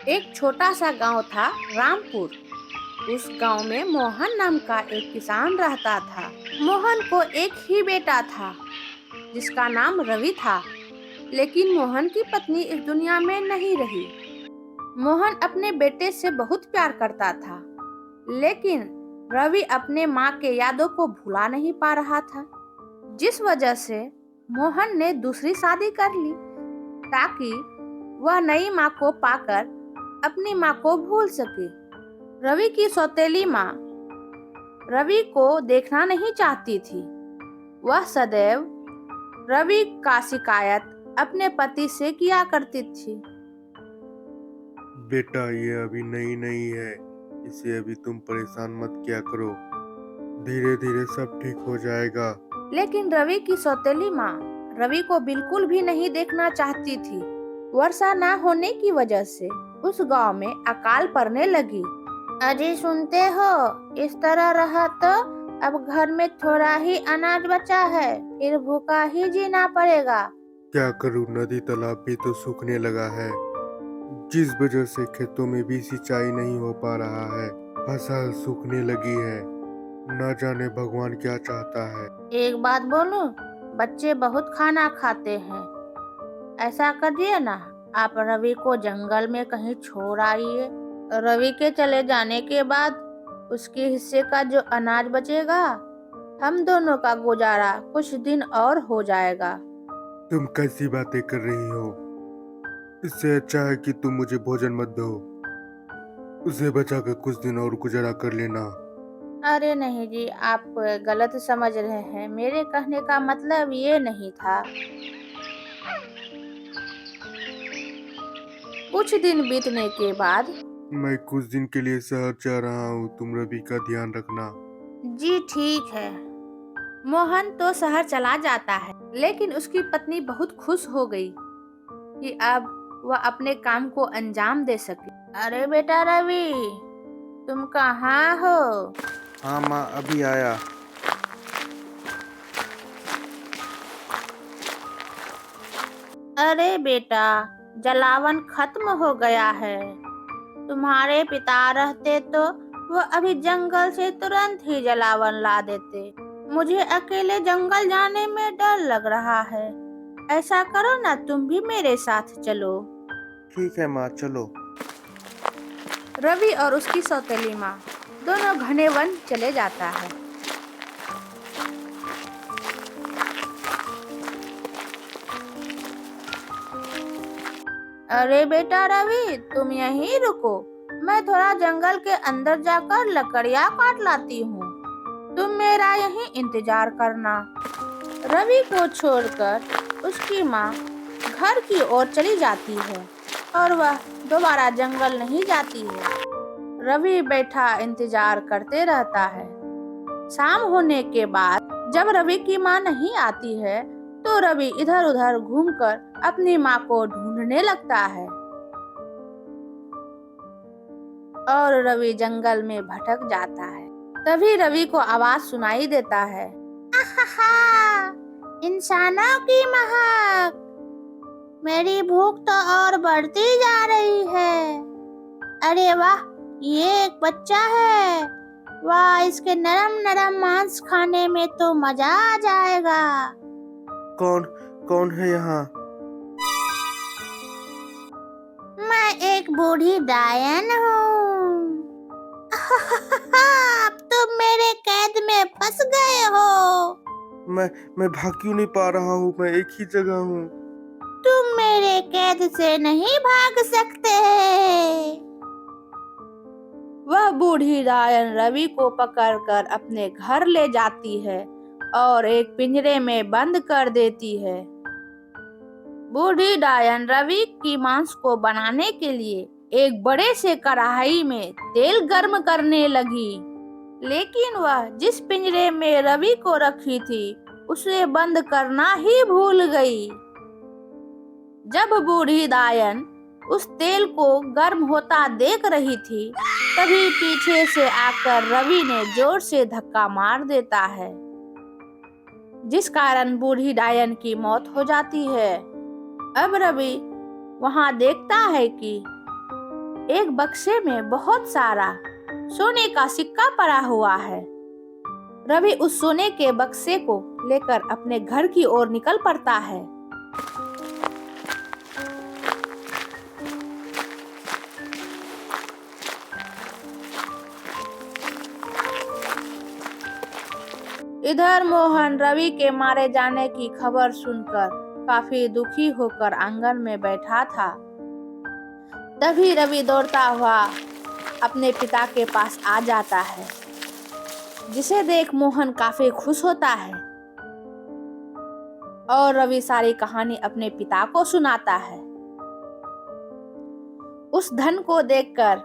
एक छोटा सा गांव था, रामपुर। उस गांव में मोहन नाम का एक किसान रहता था। मोहन को एक ही बेटा था जिसका नाम रवि था। लेकिन मोहन की पत्नी इस दुनिया में नहीं रही। मोहन अपने बेटे से बहुत प्यार करता था, लेकिन रवि अपने माँ के यादों को भुला नहीं पा रहा था। जिस वजह से मोहन ने दूसरी शादी कर ली ताकि वह नई माँ को पाकर अपनी माँ को भूल सके। रवि की सौतेली माँ रवि को देखना नहीं चाहती थी। वह सदैव रवि का शिकायत अपने पति से किया करती थी। बेटा ये अभी नई नई है, इसे अभी तुम परेशान मत किया करो। धीरे धीरे सब ठीक हो जाएगा। लेकिन रवि की सौतेली माँ रवि को बिल्कुल भी नहीं देखना चाहती थी। वर्षा न होने की वजह से उस गांव में अकाल पड़ने लगी। अजी सुनते हो, इस तरह रहा तो अब घर में थोड़ा ही अनाज बचा है, फिर भूखा ही जीना पड़ेगा। क्या करूं, नदी तालाब भी तो सूखने लगा है, जिस वजह से खेतों में भी सिंचाई नहीं हो पा रहा है। फसल सूखने लगी है। न जाने भगवान क्या चाहता है। एक बात बोलूं, बच्चे बहुत खाना खाते हैं। ऐसा करिए ना, आप रवि को जंगल में कहीं छोड़ आइए। रवि के चले जाने के बाद उसके हिस्से का जो अनाज बचेगा, हम दोनों का गुजारा कुछ दिन और हो जाएगा। तुम कैसी बातें कर रही हो? इससे अच्छा है कि तुम मुझे भोजन मत दो, उसे बचाकर कुछ दिन और गुजारा कर लेना। अरे नहीं जी, आप गलत समझ रहे हैं। मेरे कहने का मतलब ये नहीं था। कुछ दिन बीतने के बाद। मैं कुछ दिन के लिए शहर जा रहा हूँ, तुम रवि का ध्यान रखना। जी ठीक है। मोहन तो शहर चला जाता है, लेकिन उसकी पत्नी बहुत खुश हो गई कि अब वह अपने काम को अंजाम दे सके। अरे बेटा रवि, तुम कहाँ हो? हाँ माँ, अभी आया। अरे बेटा, जलावन खत्म हो गया है। तुम्हारे पिता रहते तो वो अभी जंगल से तुरंत ही जलावन ला देते। मुझे अकेले जंगल जाने में डर लग रहा है। ऐसा करो ना, तुम भी मेरे साथ चलो। ठीक है माँ, चलो। रवि और उसकी सौतेली माँ दोनों घने वन चले जाता है। अरे बेटा रवि, तुम यहीं रुको। मैं थोड़ा जंगल के अंदर जाकर लकड़ियाँ काट लाती हूँ। तुम मेरा यहीं इंतजार करना। रवि को छोड़कर उसकी माँ घर की ओर चली जाती है और वह दोबारा जंगल नहीं जाती है। रवि बैठा इंतजार करते रहता है। शाम होने के बाद जब रवि की माँ नहीं आती है, तो रवि इधर उधर घूमकर अपनी माँ को ढूंढने लगता है। और रवि जंगल में भटक जाता है। तभी रवि को आवाज सुनाई देता है। आहा, इंसानों की महक, मेरी भूख तो और बढ़ती जा रही है। अरे वाह, ये एक बच्चा है। वाह, इसके नरम नरम मांस खाने में तो मजा आ जाएगा। कौन कौन है यहाँ? मैं एक बूढ़ी डायन हूँ। अब तुम मेरे कैद में फंस गए हो। मैं भाग क्यों नहीं पा रहा हूँ? मैं एक ही जगह हूँ। तुम मेरे कैद से नहीं भाग सकते। वह बूढ़ी डायन रवि को पकड़कर अपने घर ले जाती है और एक पिंजरे में बंद कर देती है। बूढ़ी डायन रवि की मांस को बनाने के लिए एक बड़े से कढ़ाई में तेल गर्म करने लगी। लेकिन वह जिस पिंजरे में रवि को रखी थी, उसे बंद करना ही भूल गई। जब बूढ़ी डायन उस तेल को गर्म होता देख रही थी, तभी पीछे से आकर रवि ने जोर से धक्का मार देता है, जिस कारण बूढ़ी डायन की मौत हो जाती है। अब रवि वहां देखता है कि एक बक्से में बहुत सारा सोने का सिक्का पड़ा हुआ है। रवि उस सोने के बक्से को लेकर अपने घर की ओर निकल पड़ता है। इधर मोहन रवि के मारे जाने की खबर सुनकर काफी दुखी होकर आंगन में बैठा था। तभी रवि दौड़ता हुआ अपने पिता के पास आ जाता है, जिसे देख मोहन काफी खुश होता है और रवि सारी कहानी अपने पिता को सुनाता है। उस धन को देखकर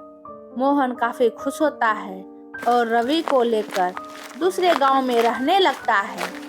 मोहन काफी खुश होता है और रवि को लेकर दूसरे गांव में रहने लगता है।